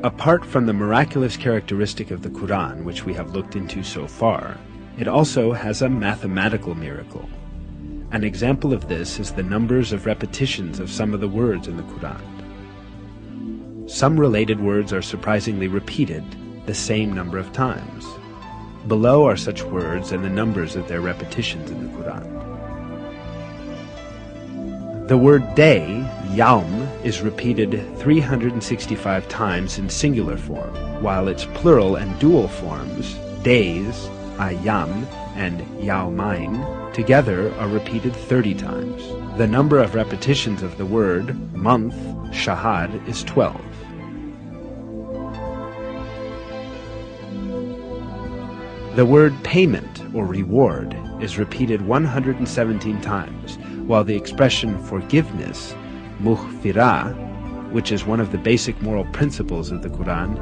Apart from the miraculous characteristic of the Quran, which we have looked into so far, it also has a mathematical miracle. An example of this is the numbers of repetitions of some of the words in the Quran. Some related words are surprisingly repeated the same number of times. Below are such words and the numbers of their repetitions in the Quran. The word day, yawm, is repeated 365 times in singular form, while its plural and dual forms, days, ayyam, and yawmain, together are repeated 30 times. The number of repetitions of the word month, shahad, is 12. The word payment or reward is repeated 117 times, while the expression forgiveness, mughfirah, which is one of the basic moral principles of the Quran,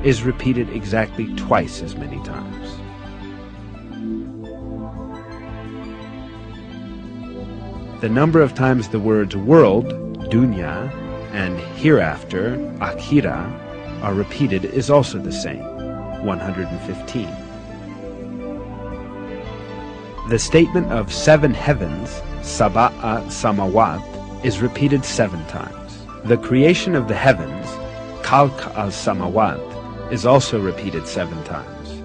is repeated exactly twice as many times. The number of times the words world, dunya, and hereafter, akhira, are repeated is also the same, 115. The statement of 7 heavens, sab'a samawat, is repeated 7 times. The creation of the heavens, khalq al-samawat, is also repeated 7 times.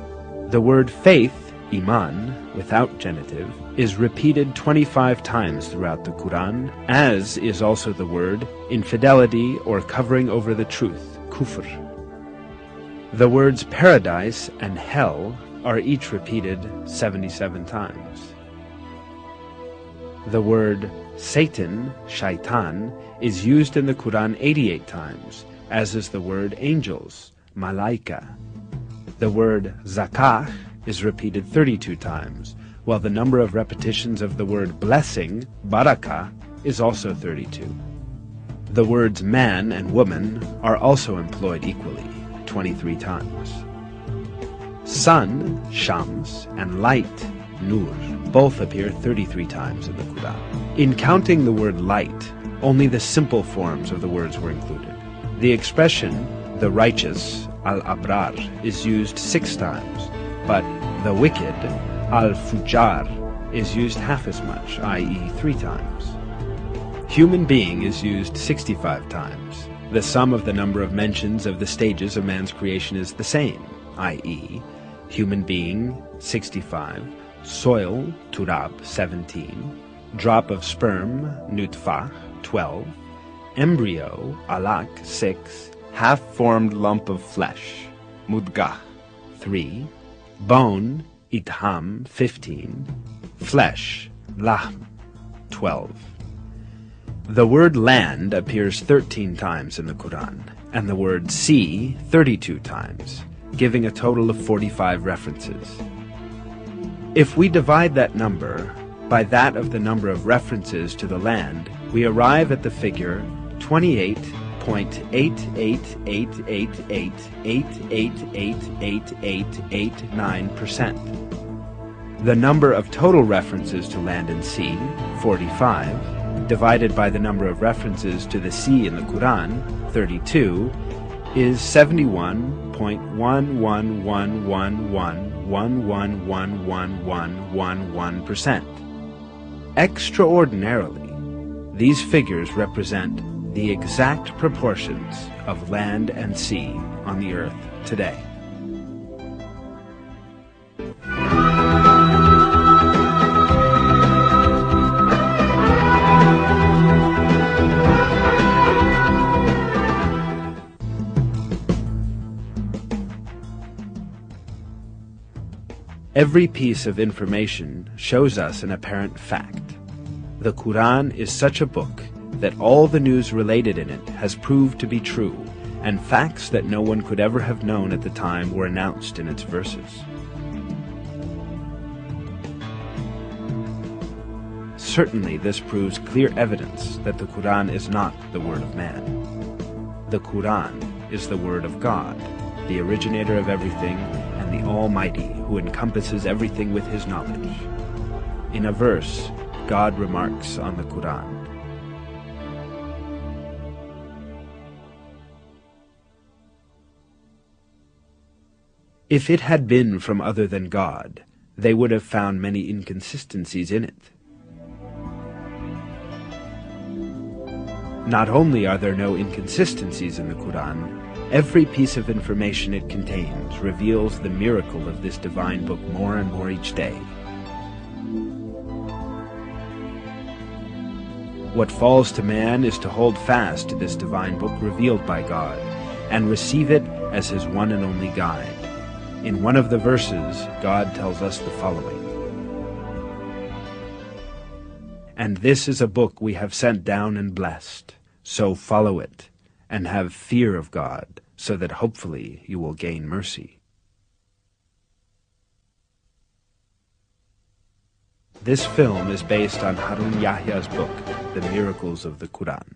The word faith, iman, without genitive, is repeated 25 times throughout the Quran, as is also the word infidelity or covering over the truth, kufr. The words paradise and hell are each repeated 77 times. The word Satan, shaitan, is used in the Quran 88 times, as is the word angels, malaika. The word zakah is repeated 32 times, while the number of repetitions of the word blessing, barakah, is also 32. The words man and woman are also employed equally, 23 times. Sun, shams, and light, nur, both appear 33 times in the Quran. In counting the word light, only the simple forms of the words were included. The expression, the righteous, al-abrar, is used 6 times, but the wicked, al-fujar, is used half as much, i.e. 3 times. Human being is used 65 times. The sum of the number of mentions of the stages of man's creation is the same, i.e. human being, 65, soil, turab, 17, drop of sperm, nutfah, 12, embryo, alaq, 6, half-formed lump of flesh, mudgah, 3, bone, idham, 15, flesh, lahm, 12. The word land appears 13 times in the Quran, and the word sea 32 times, giving a total of 45 references. If we divide that number by that of the number of references to the land, we arrive at the figure 28.8888888889%. The number of total references to land and sea, 45, divided by the number of references to the sea in the Quran, 32, is 71.1111111111%. Extraordinarily, these figures represent the exact proportions of land and sea on the earth today. Every piece of information shows us an apparent fact. The Quran is such a book that all the news related in it has proved to be true, and facts that no one could ever have known at the time were announced in its verses. Certainly this proves clear evidence that the Quran is not the word of man. The Quran is the word of God, the originator of everything, and the Almighty, who encompasses everything with His knowledge. In a verse, God remarks on the Quran, If it had been from other than God, they would have found many inconsistencies in it. Not only are there no inconsistencies in the Quran, every piece of information it contains reveals the miracle of this divine book more and more each day. What falls to man is to hold fast to this divine book revealed by God, and receive it as his one and only guide. In one of the verses, God tells us the following: "And this is a book we have sent down and blessed, so follow it, and have fear of God, so that hopefully you will gain mercy." This film is based on Harun Yahya's book, The Miracles of the Quran.